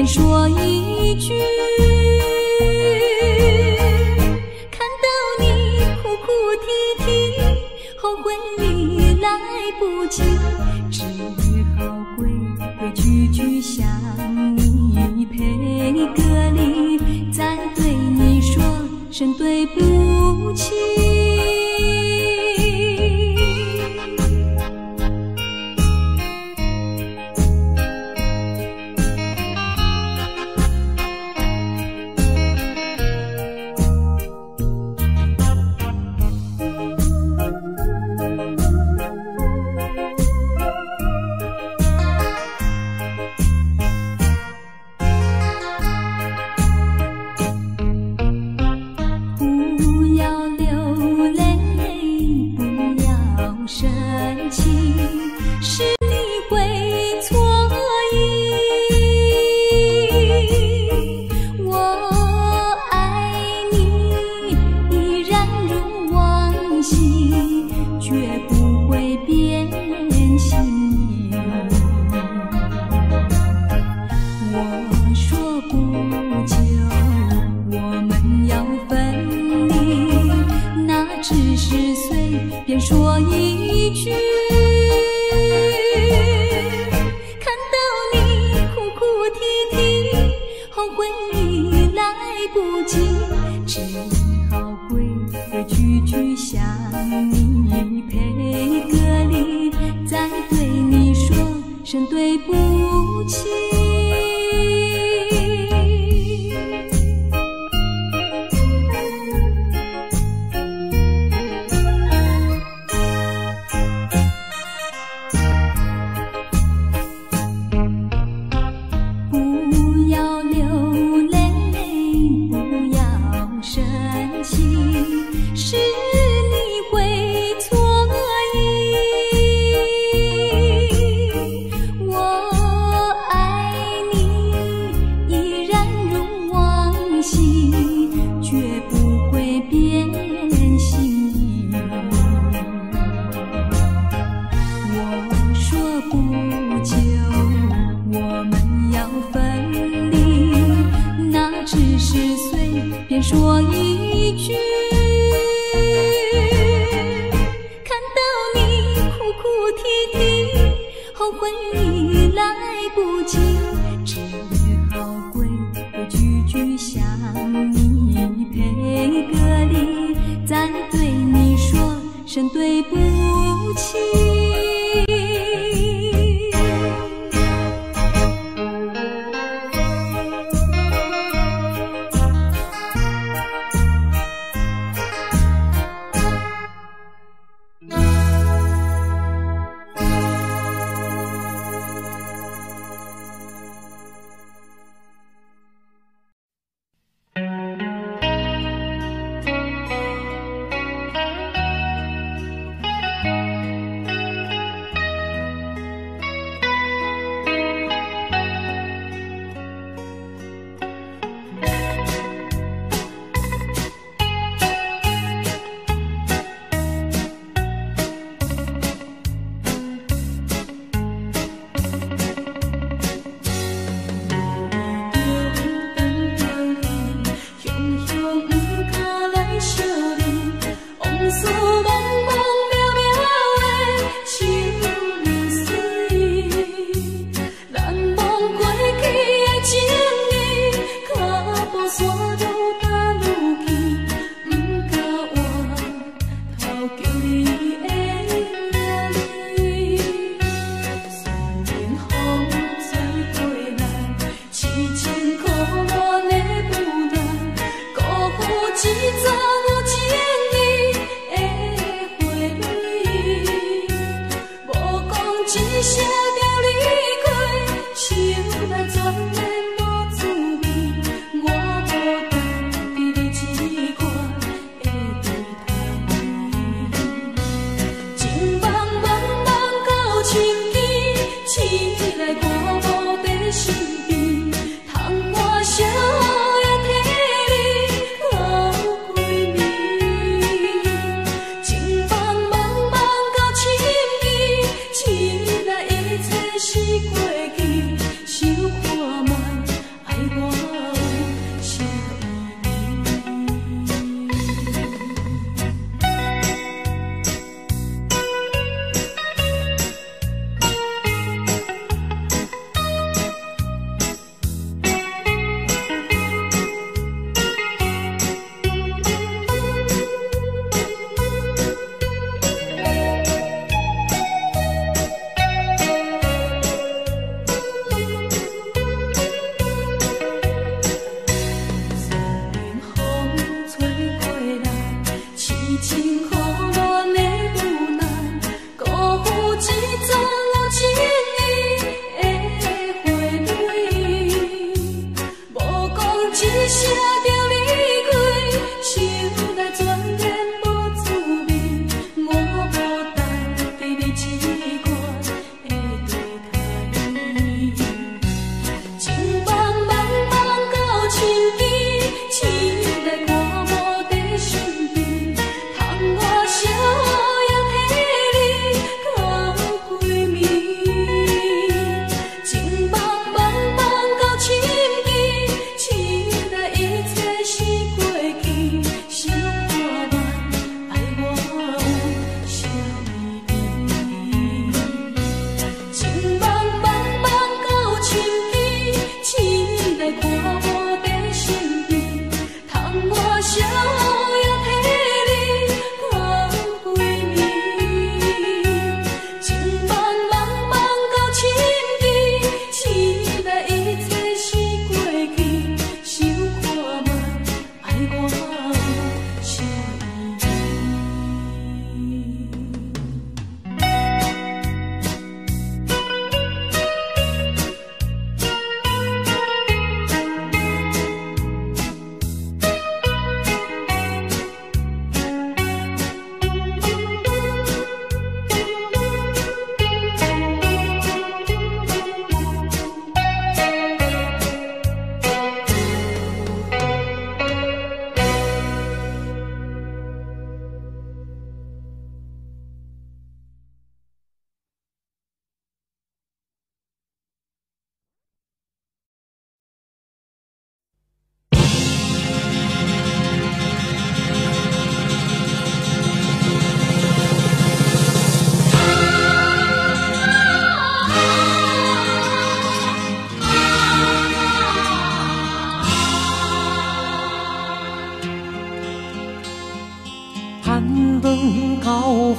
便说一句，看到你哭哭啼啼，后悔已来不及，只好规规矩矩向你赔个礼，再对你说声对不起。便说一句，看到你哭哭啼啼，后悔已来不及，只好规规矩矩向你赔个礼，再对你说声对不起。便说一句，看到你哭哭啼啼，后悔已来不及，只好规规矩矩向你赔个礼，再对你说声对不起。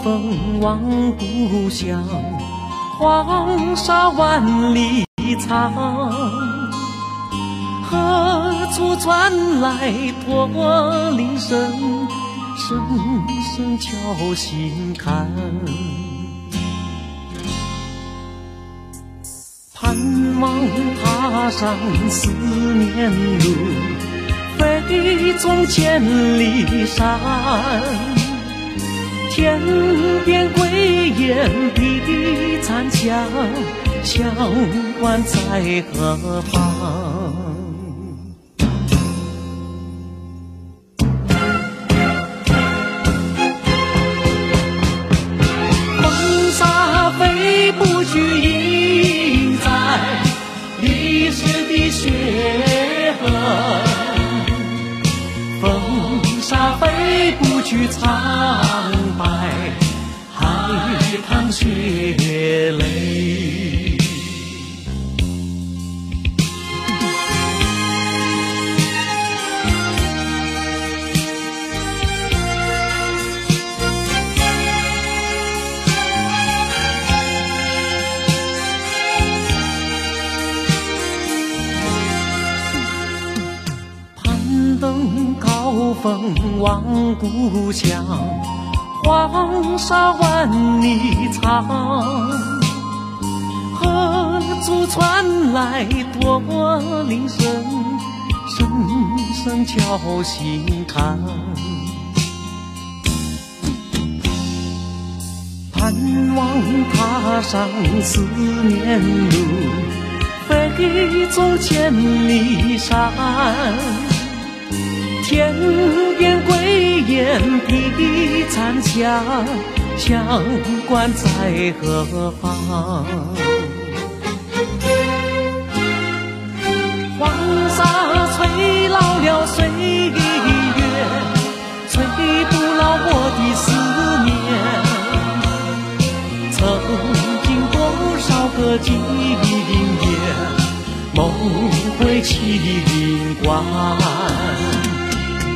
风望故乡，黄沙万里长。何处传来驼铃声，声声敲心坎。盼望踏上思念路，飞纵千里山。天边归雁的残响，相关在何方？风沙飞不去，印在历史的血痕。风沙飞不去，苍白海棠血泪。攀登高峰望故乡，黄沙万里长。何处传来驼铃声，声声敲心坎。盼望踏上思念路，飞纵千里山。天边归雁的残响，相关在何方？黄沙吹老了岁月，吹不老我的思念。曾经多少个今夜，梦回秦关。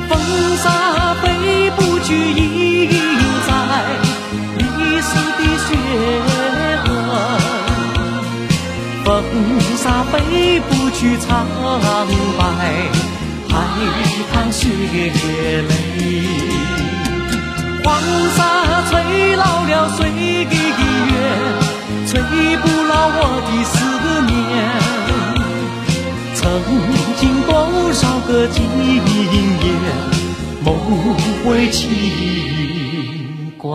风沙飞不去，印在历史的血痕。风沙飞不去，苍白海棠血泪。黄沙吹老了岁月，吹不老我的思念。曾经多少个今夜，梦回秦关。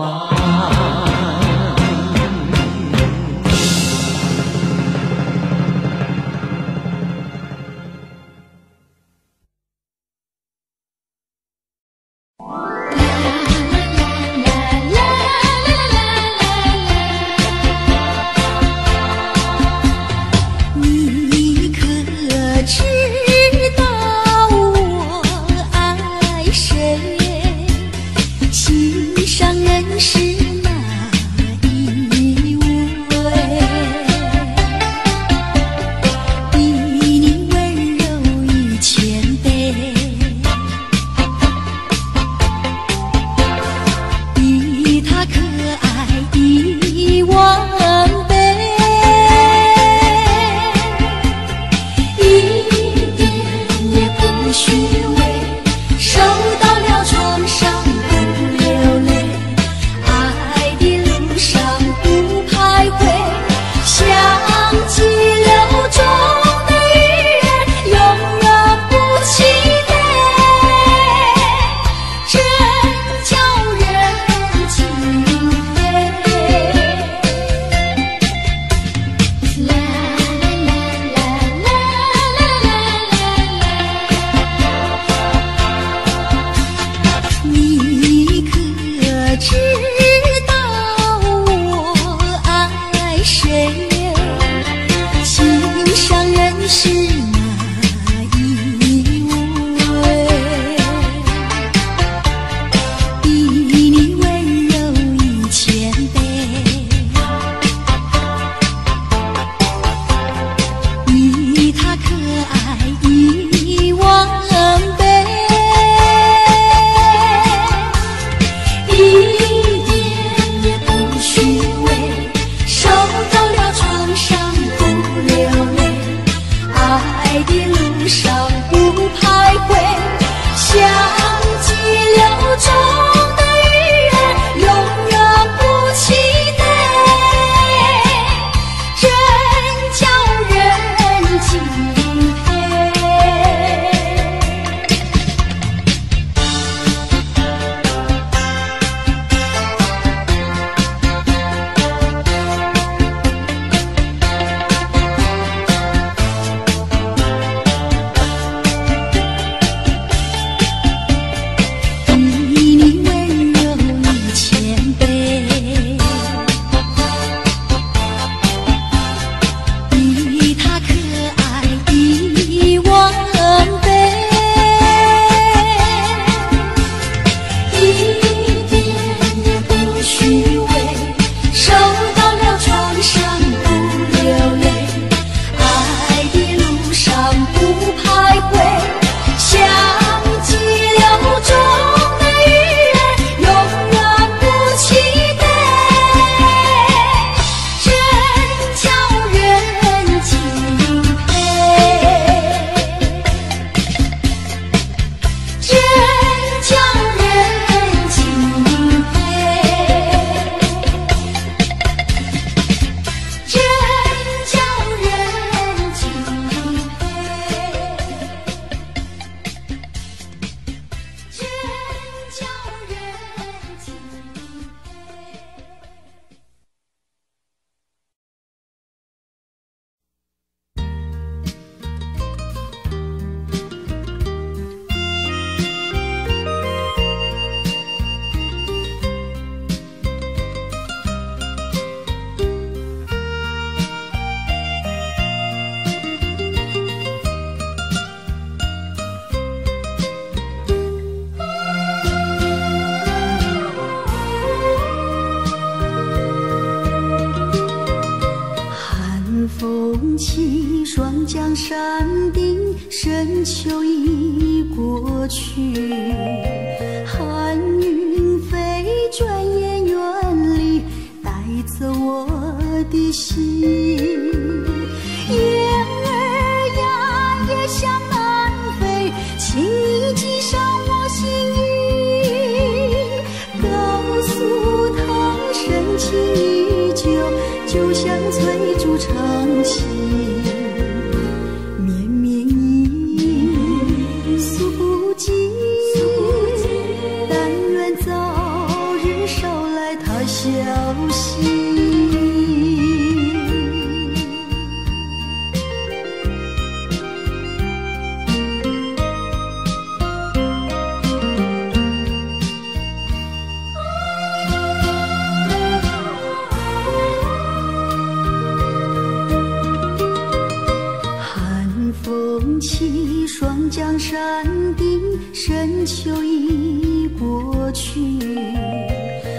风起，霜降山顶，深秋已过去。寒云飞，转眼远离，带走我的心。雁儿呀，也向南飞，请你系上我心语，告诉他深情依旧，就像翠竹长青。绵绵意，诉不尽，但愿早日捎来他消息。霜降山顶，深秋已过去。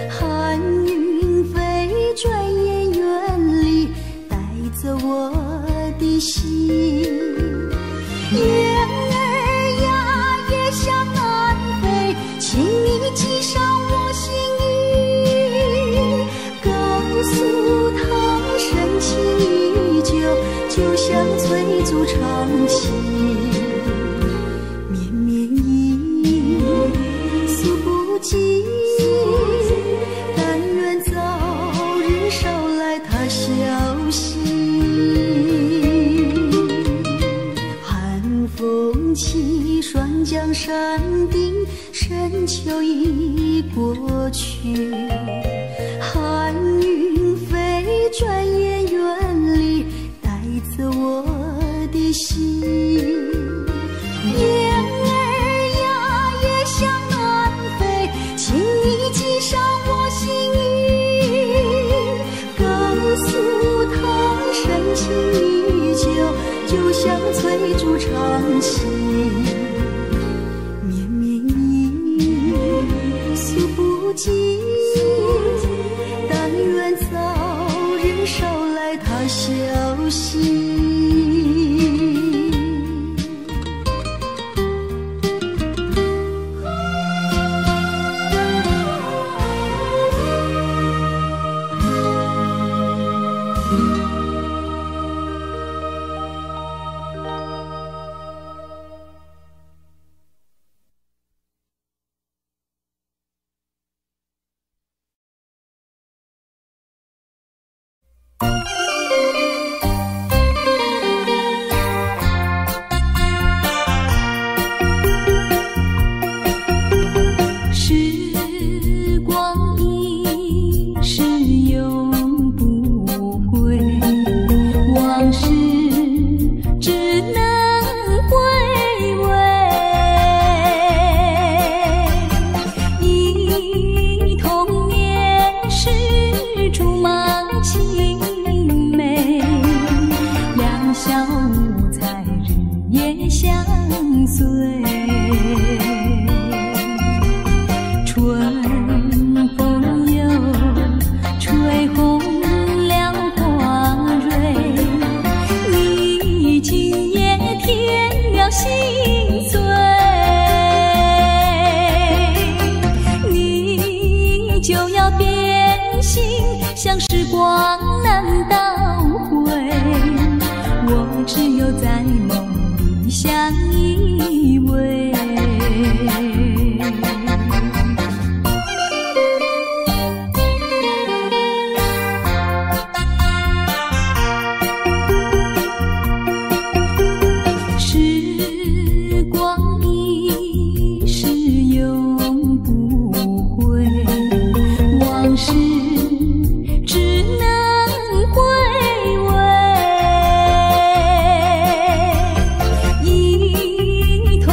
寒云飞，转眼远离，带走我的心。雁儿呀，也向南飞，请你系上我心语，告诉他深情依旧，就像翠竹长青。但愿早日捎来他消息。寒风起，霜降山顶，深秋已过去。寒云飞，转眼远离，带走我的心。雁儿呀，也向南飞，请你系上我心语，告诉他深情依旧，就像翠竹长青。绵绵意，诉不尽，但愿早日捎来他消息。向时光难倒回，我只有在梦里相依偎。时光一逝永不回，往事只能回味。忆童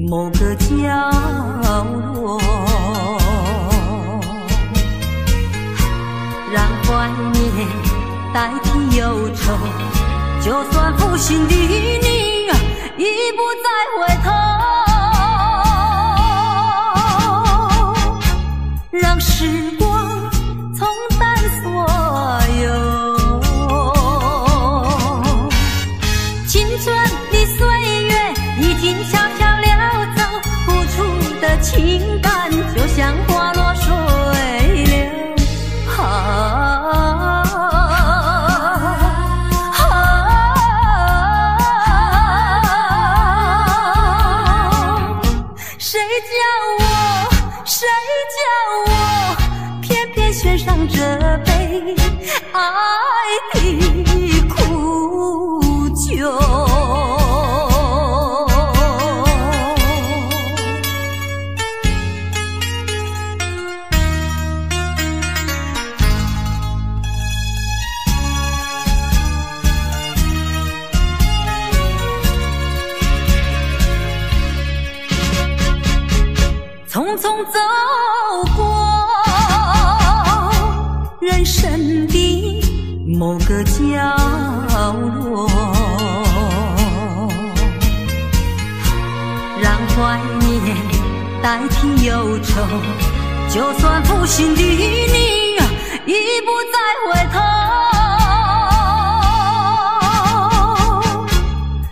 某个角落，让怀念代替忧愁，就算负心的你已不再回头，让时光冲淡所有青春的岁月已经悄悄溜走，付出的情感就像花落水流。谁叫我偏偏选上这杯爱的苦酒？匆匆走过人生的某个角落，让怀念代替忧愁，就算负心的你已不再回头，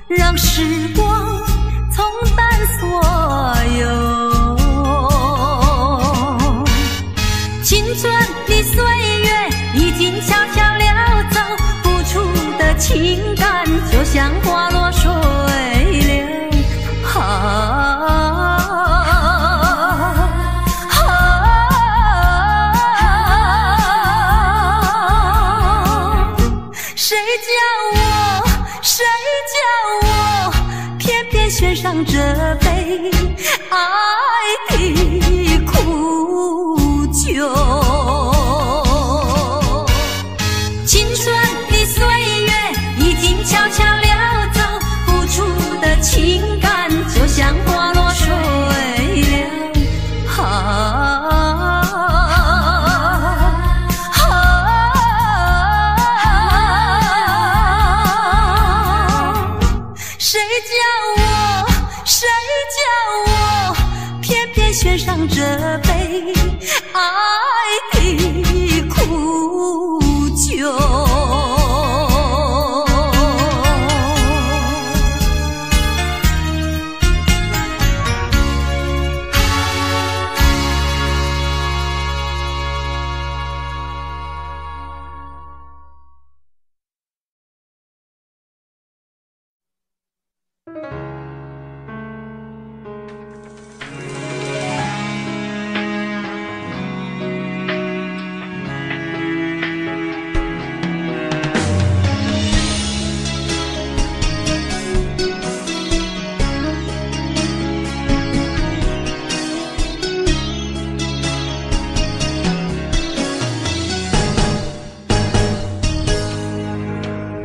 让时光冲淡所有，青春的岁月已经悄悄溜走，付出的情感就像花落水流。谁叫我偏偏选上这杯爱的苦酒？青春的岁月已经悄悄溜走，付出的情感就像花落水流。谁叫我偏偏选上这杯爱的苦酒？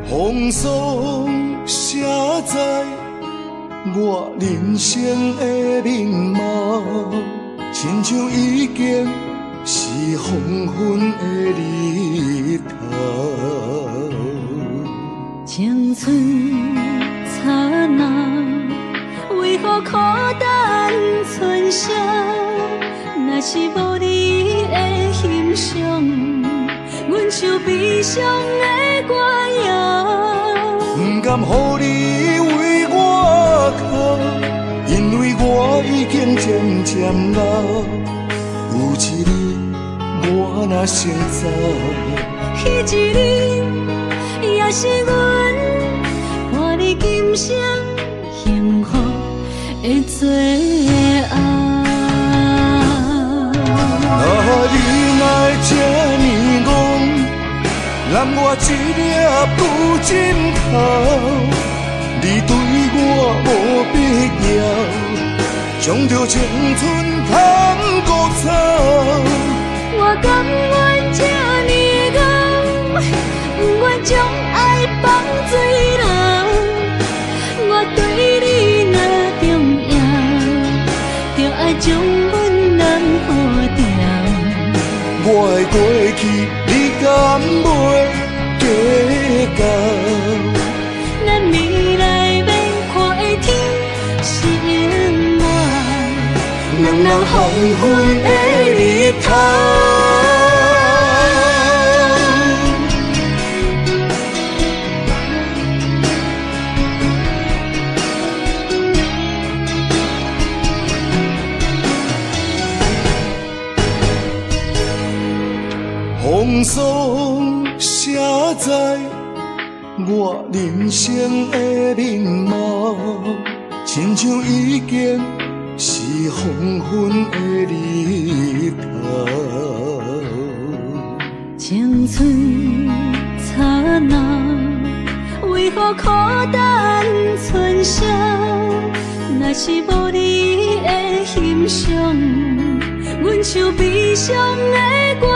风霜写在我人生的面貌，亲像已经是黄昏的日头。青春刹那，为何孤单存剩？若是无你的欣赏，阮像悲伤的歌谣。不甘予你为我哭，因为我已经渐渐老。有一日我若先走，彼一日也是阮伴你今生幸福的最后。你若这呢戆，揽我一粒不枕头，你对我无必要，将着青春通孤草。我甘愿这呢戆，不愿将爱放水流。我对你若重要，就爱将阮人付掉。我的过去，你敢袂计较？咱未来要看的天生活，人人黄昏的日头。风霜写在我人生的面貌，亲像已经是黄昏的日头。青春刹那，为何孤单存剩？若是无你的欣赏，阮像悲伤的歌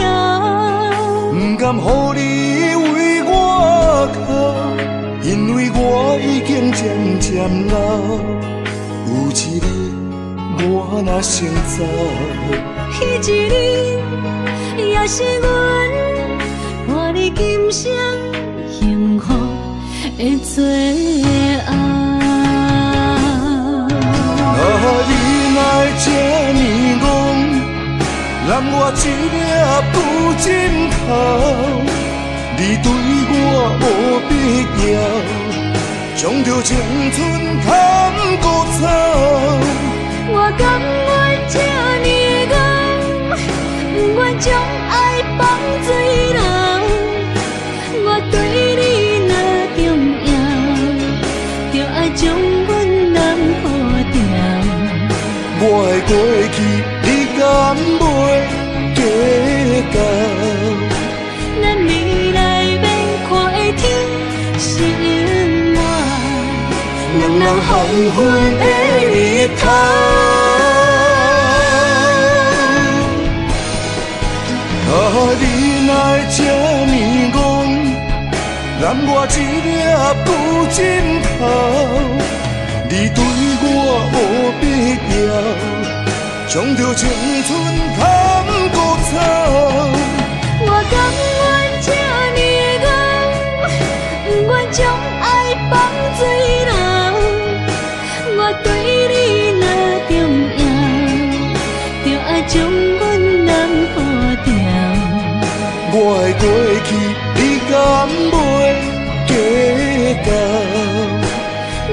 谣。不甘予你为我哭，因为我已经渐渐老。有一日我若先走，彼一日也是阮伴你今生幸福的做爱。你来这呢戆，揽我一粒不枕头，你对我无必要，将着青春砍孤草。我甘愿这呢戆，不愿将爱放水流。我对你若重要，就爱将阮人抱牢。我的过去，你敢袂计较？咱未来免看的天是我，两人黄昏的日头。你来这呢戆，揽我一粒不枕头。你对我无必要，将着青春砍孤草。我甘愿这呢戆，不愿将爱放水流。我对你若重要，就爱将阮人抱牢。我的过去，你敢袂计较？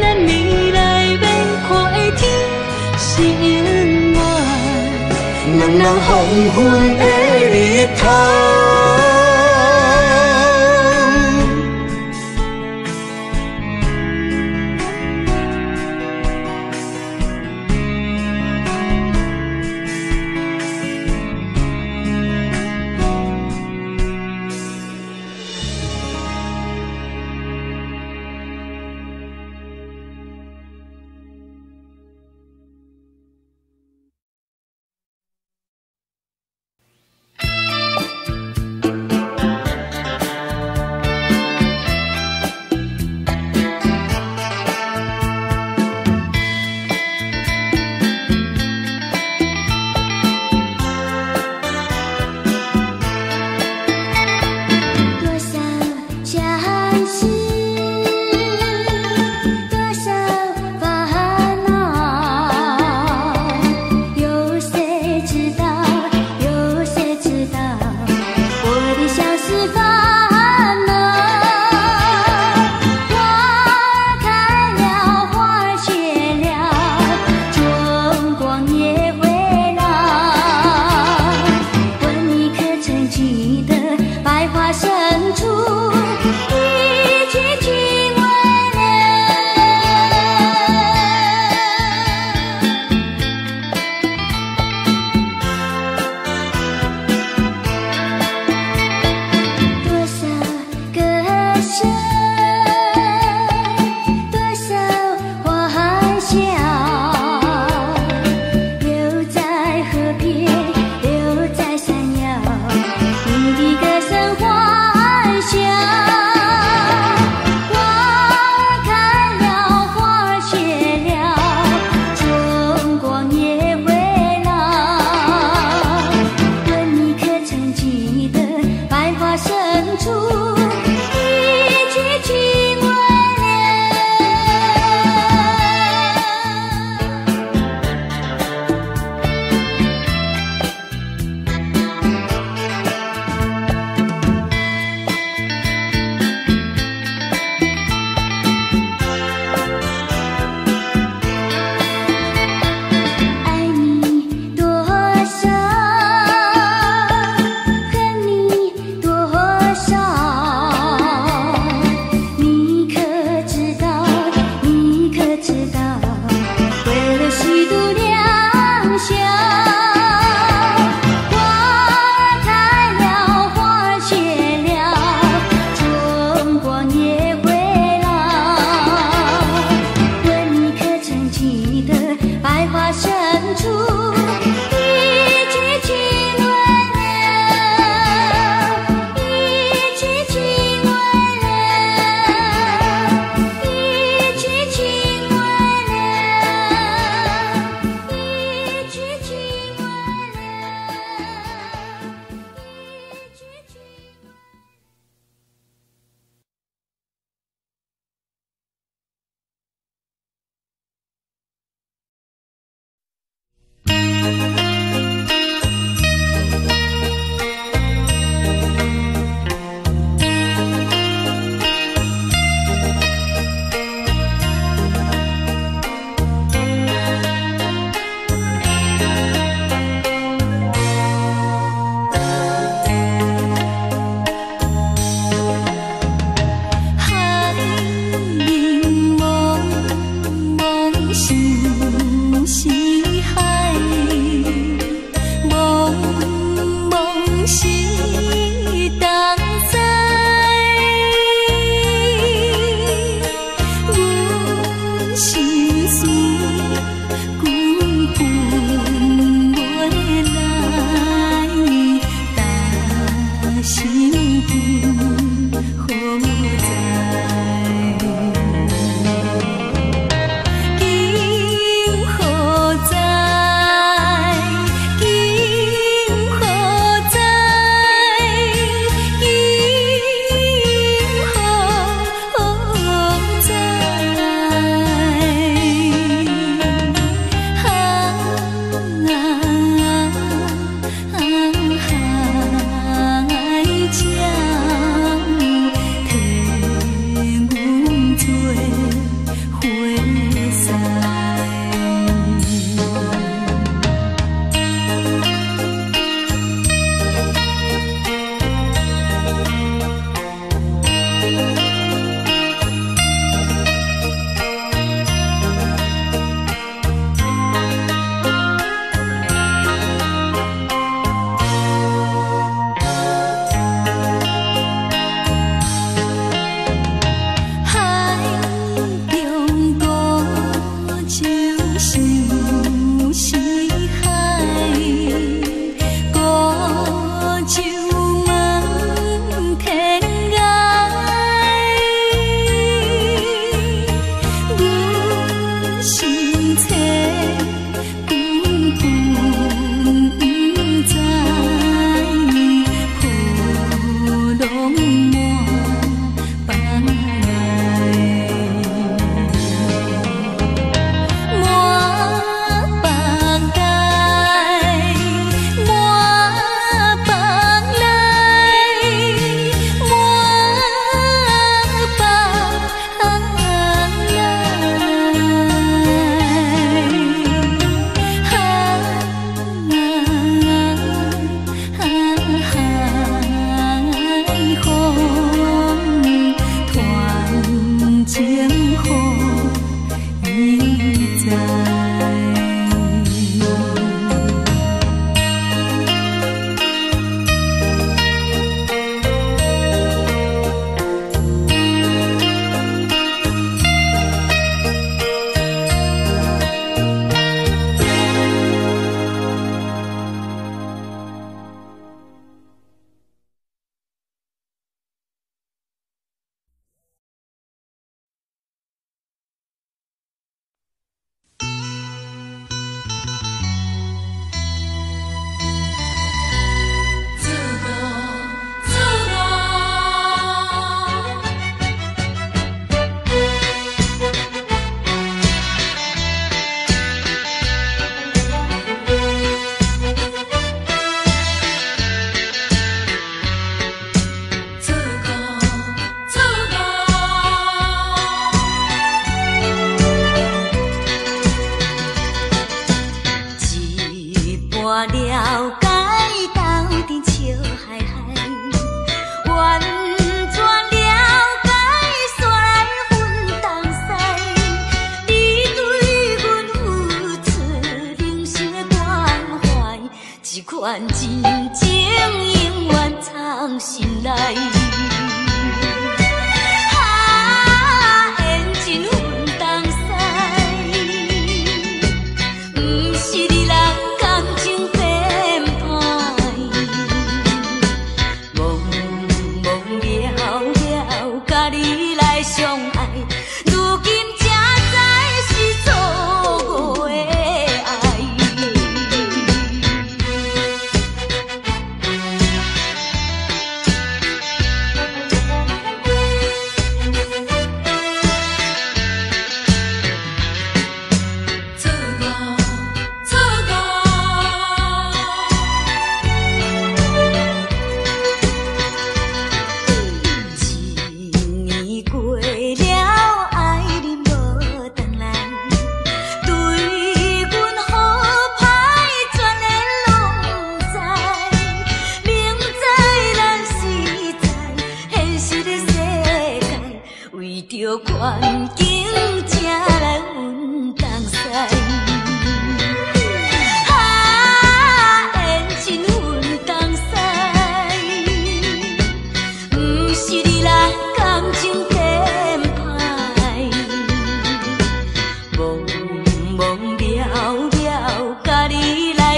咱未来免看的天是我，两人黄昏的日头。留在山腰，你的歌声幻想。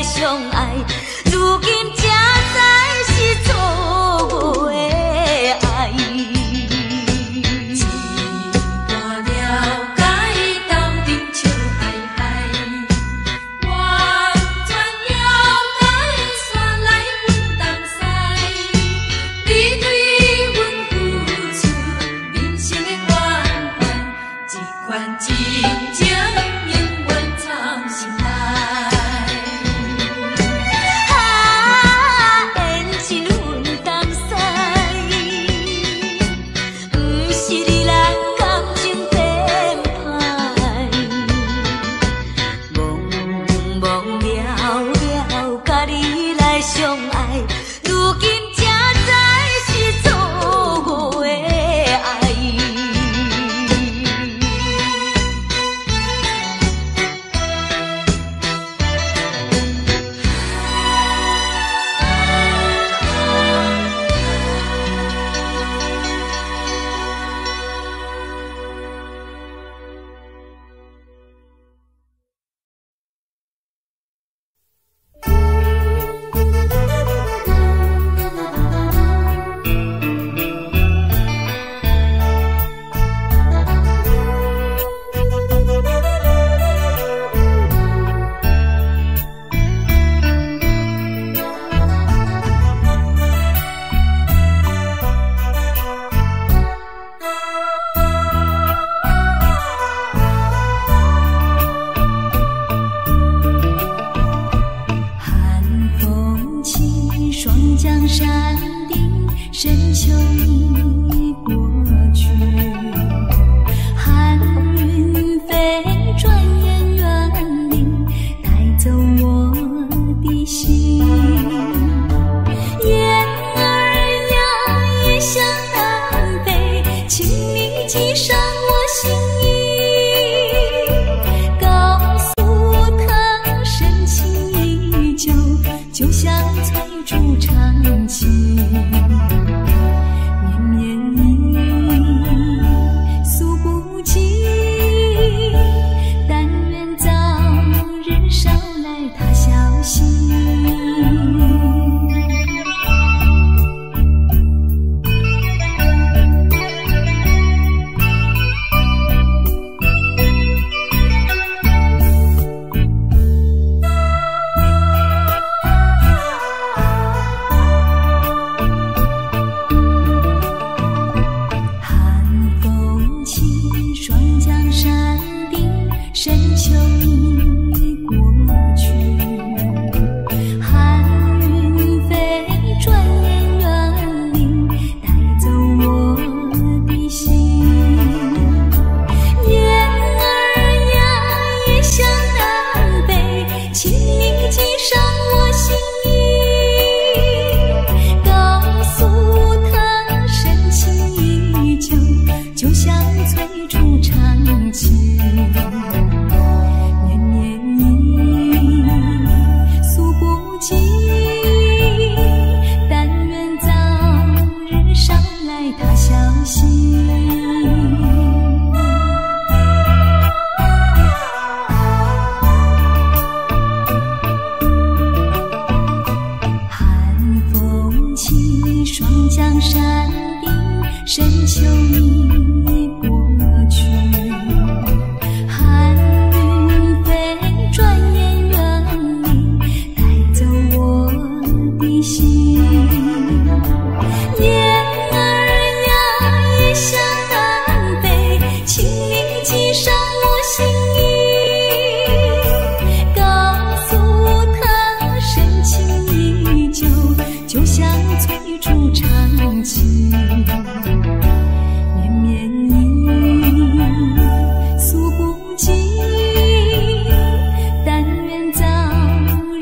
相爱，如今才知是错误的。秋已过去，寒云飞，转眼远离，带走我的心。雁儿呀，也向南飞，请你记上我心意，告诉他深情依旧，就像翠竹长青。绵绵意，诉不尽，但愿早日捎来他消息。深秋已过去，寒云飞，转眼远离，带走我的心。雁儿呀，也向南飞，请你记上我心意，告诉他深情依旧，就像翠竹长青。他消息，寒风起，霜降山顶，深秋已过去，寒云飞，转眼远离，带走我的心。向南飞，请你记上我心意，告诉他深情依旧，就像翠竹长青。绵绵意，诉不尽，但愿早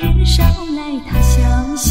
日捎来他消息。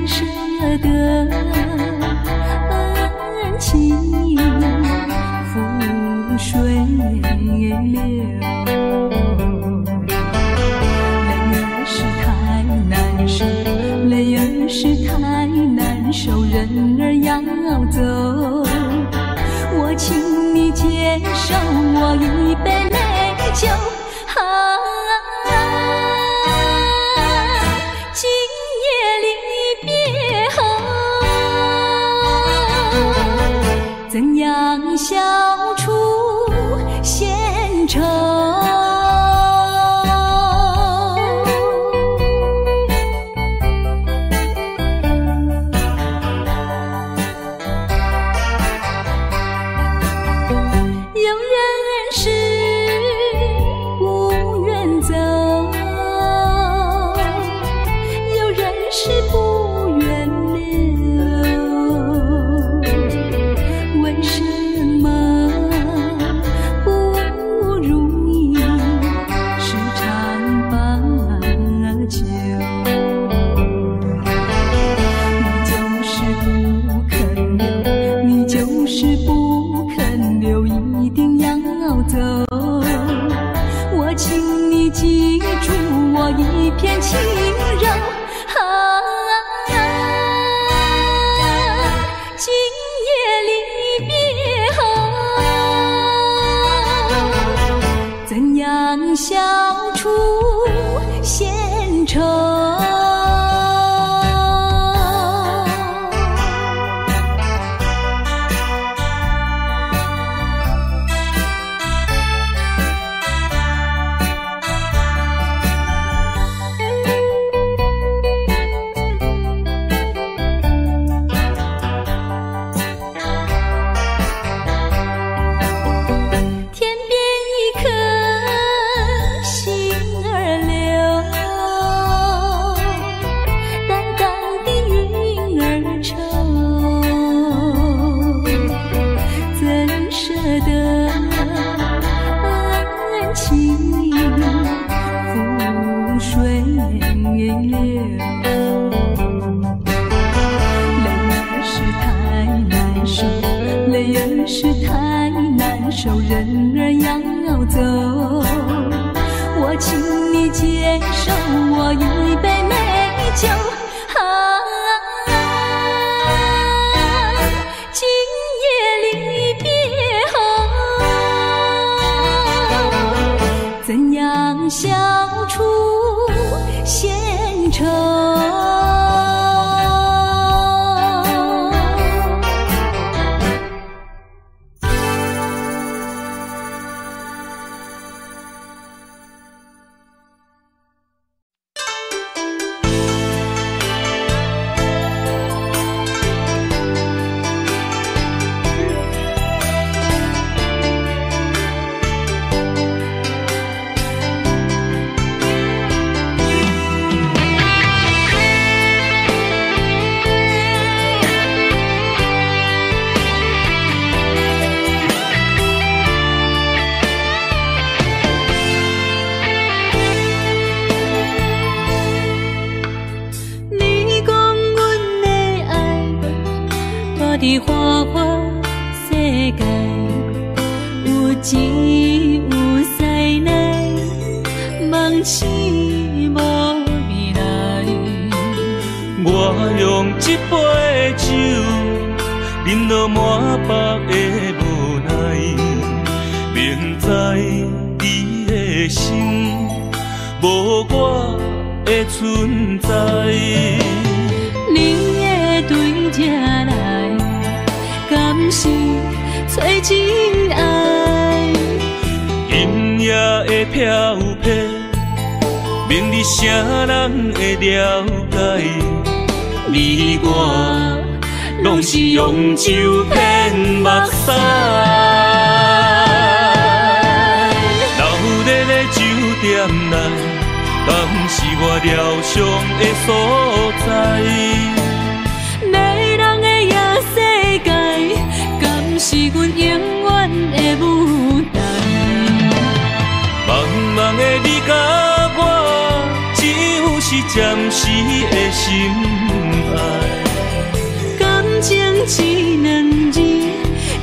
舍的恩情，覆水流。泪儿是太难受，泪儿是太难受，人儿要走，我请你接受我一杯美酒。今夜离别后，怎样消除闲愁？一片轻柔，今夜离别后，怎样消除闲愁？人儿要走，我请你接受我一杯美酒。今夜离别后，怎样消除闲愁？伫花花世界，有钱有势来，梦醒无未来。我用一杯酒，饮落满腹的无奈，明知你的心无我的存在。你的对这来，敢是找真爱？音乐的飘撇，明日谁人会了解？你我拢是用酒骗目屎，流热的酒店内，敢是我疗伤的所在？迷人的夜世界，敢是阮永远的舞台？茫茫的你甲我，只有是暂时的心爱。一两字，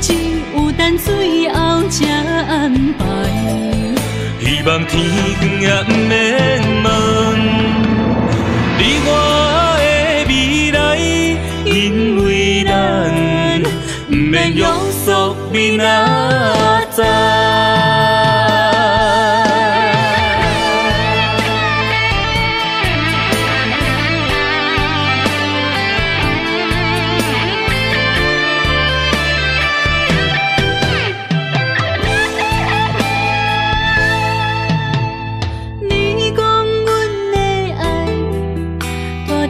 只有等最后才安排。希望天光也不免问，你我的未来，因为咱不免约束明仔载。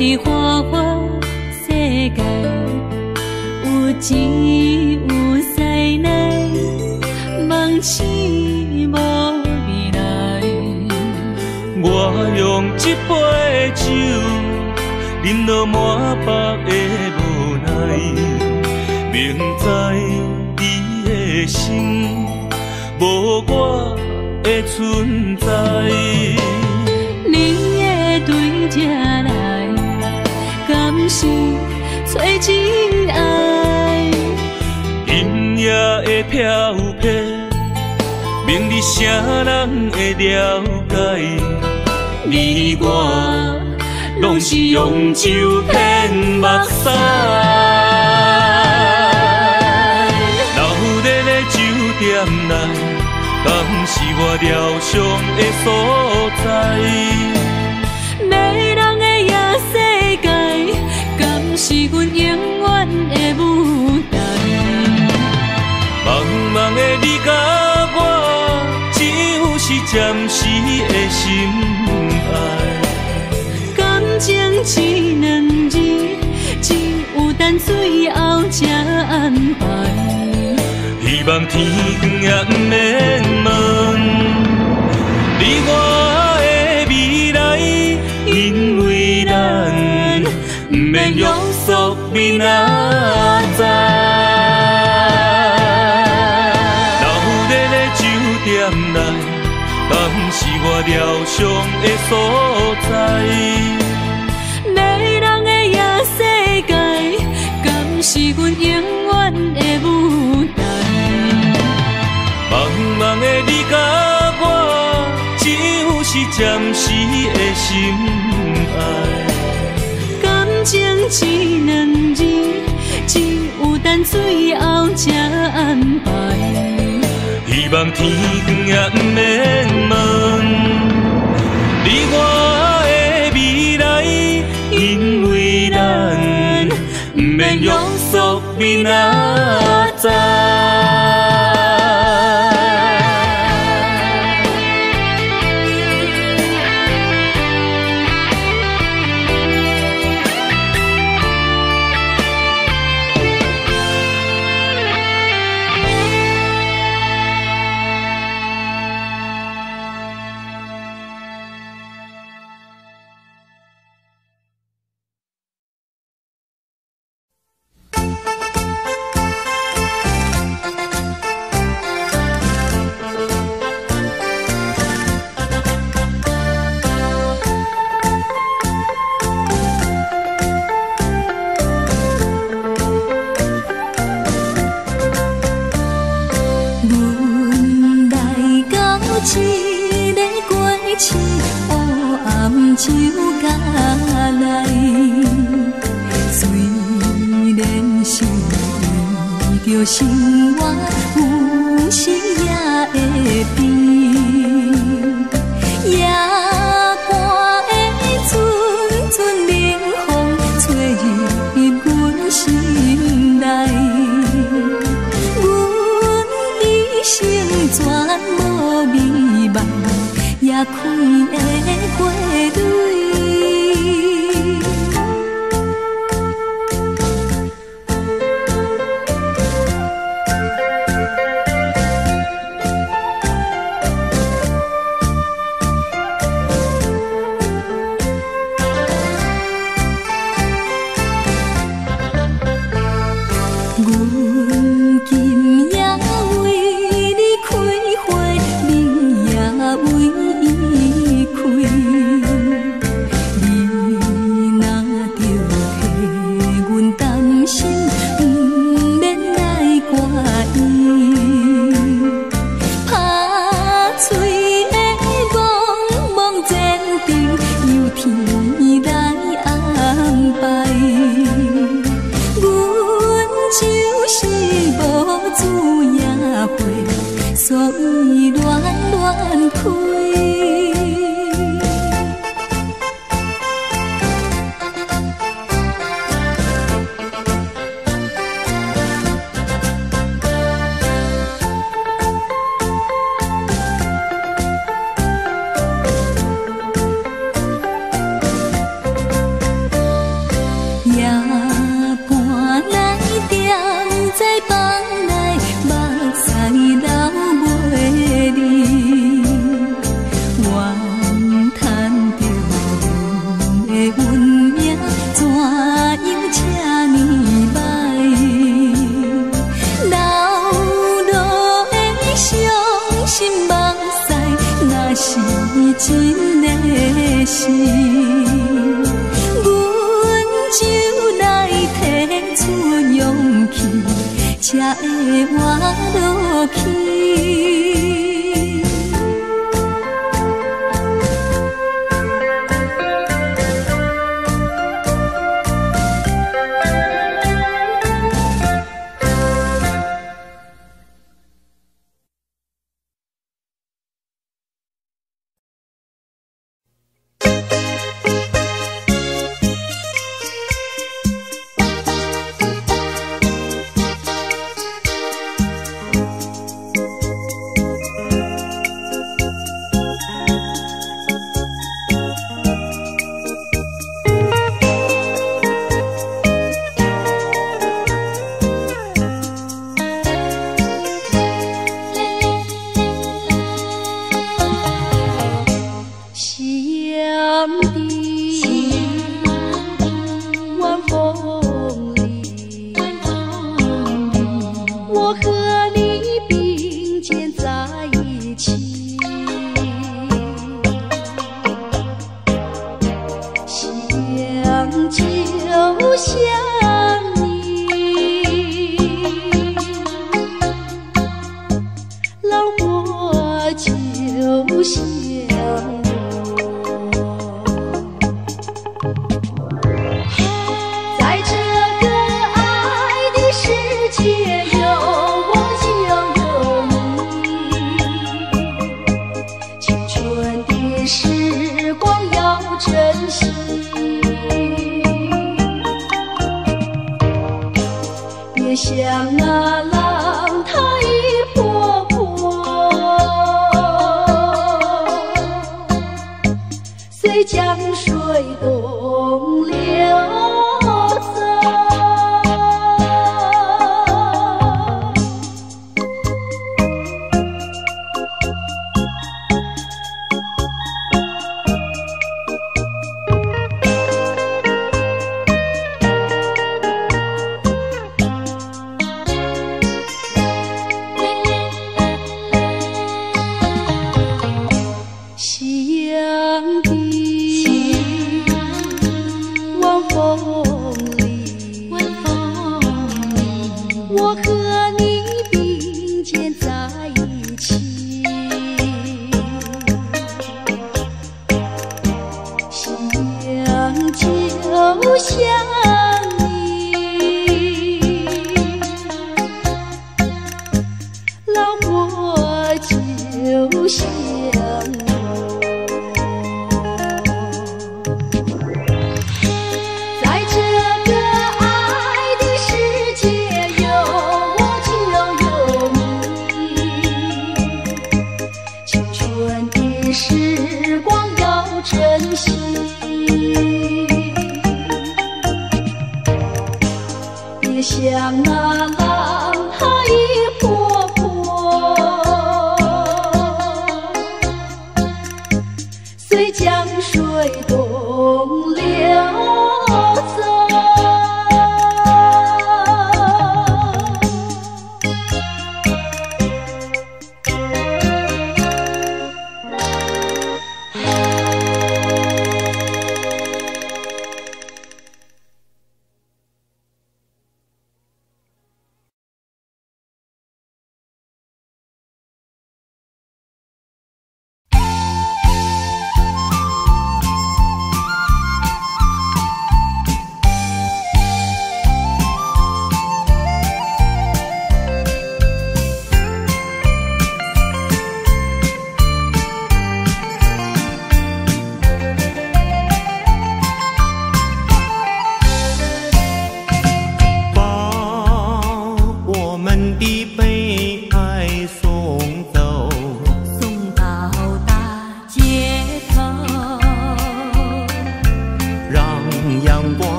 伫花花世界，有钱有势来，梦醒无未来。我用一杯酒，饮落满腹的无奈，明知伊的心无我的存在。你的对这来。敢是找真爱？阴夜的飘飘，明日啥人会了解？你我拢是用酒骗目屎，留在咧酒店内，敢是我疗伤的所在？是阮永远的舞台。茫茫的你甲我，只有是暂时的心爱。感情一两字，只有等最后才安排。希望天光也不免问，你我的未来，因为咱不免约束明仔载。留在咧酒店内，敢是我疗伤的所在？迷人的夜世界，敢是阮永远的舞台？茫茫的你甲我，只有是暂时的心爱。感情一两字，只有等最后才安排。希望天光也不免问，你我的未来，因为咱不免约束明仔载。酒家来，虽然是为着生活，有时也会变，夜半的阵阵冷风吹入阮心内，阮一生全无美梦，也开的花蕊。阮今夜为你开花，你也为伊伴来踮在房内，目屎流袂离。怨叹着阮的运命，怎样这呢歹？流落的伤心目屎，若是真的是。就来提出勇气，才会活落去。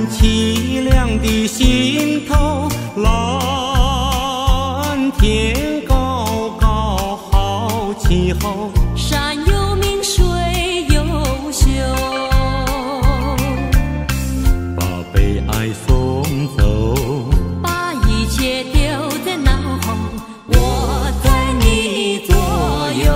凄凉的心头，蓝天高高好气候，山有名水有秀，把悲哀送走，把一切丢在脑后，我在你左右。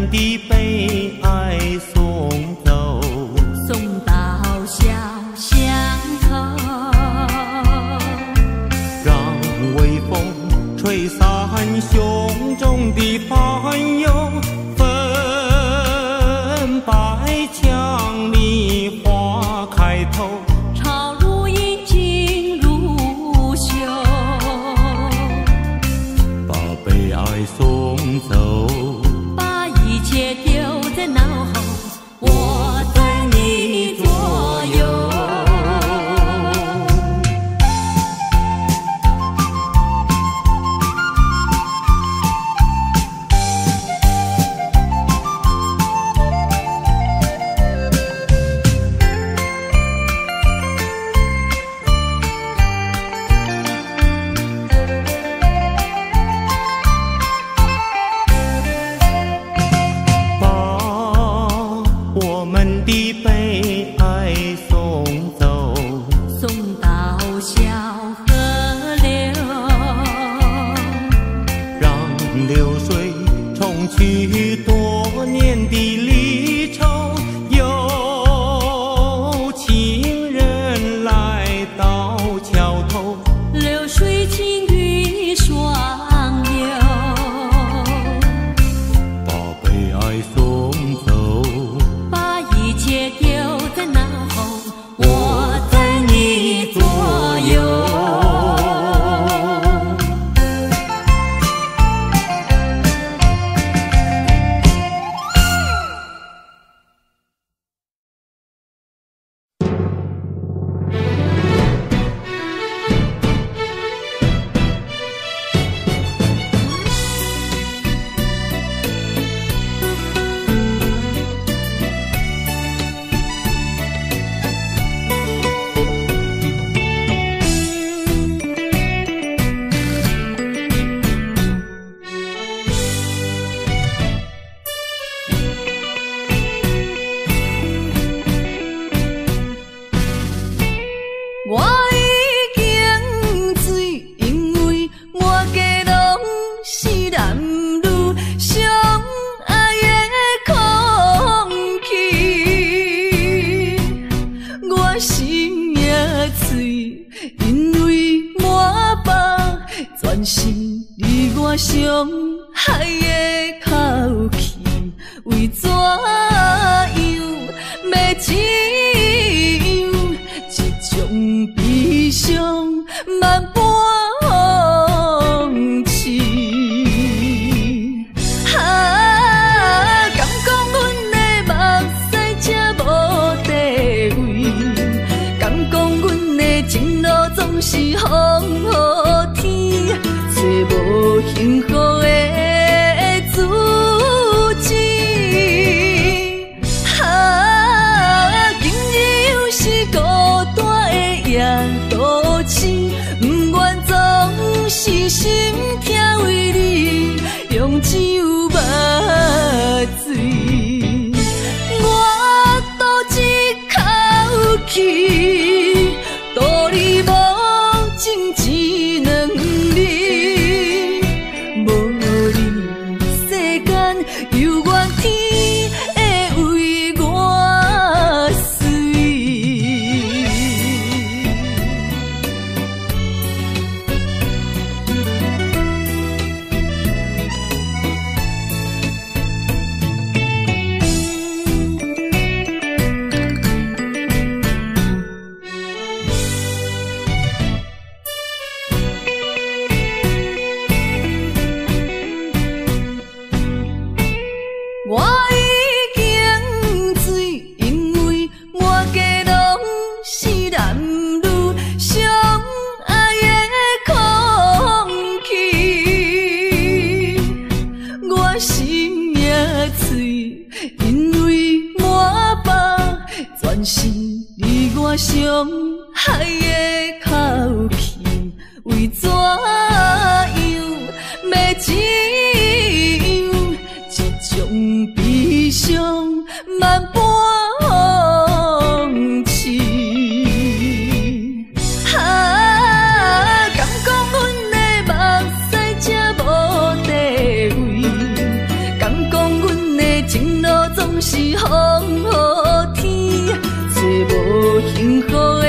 的悲哀送走，送到小巷口，让微风吹散胸中的烦忧，粉白墙里花开头，朝如饮尽如休，把悲哀送走，一切丢在脑后，我在你左右。的悲哀送走，送到小河流，让流水冲去多年的离愁，有情人来到桥头，流水轻于双流，把悲哀送走，一切丢在脑后，我在你左右。我已经醉，因为满街拢是男女相爱的空气。我心也碎，因为满腹全是你我相爱的口气。为怎样要怎样？种悲伤万般放弃，敢讲阮的目屎才无地位，敢讲阮的情路总是风雨天，找无幸福的自己。今日又是孤单夜渡痴，不愿总是心痛为你用酒目醉，我赌一口气，道理无情只两字，无你世间犹原天会为我碎。伤害的口气，为怎样要只有一种悲伤万般放弃？敢讲阮的目屎才无地位？敢讲阮的情路总是风雨天？找无幸福的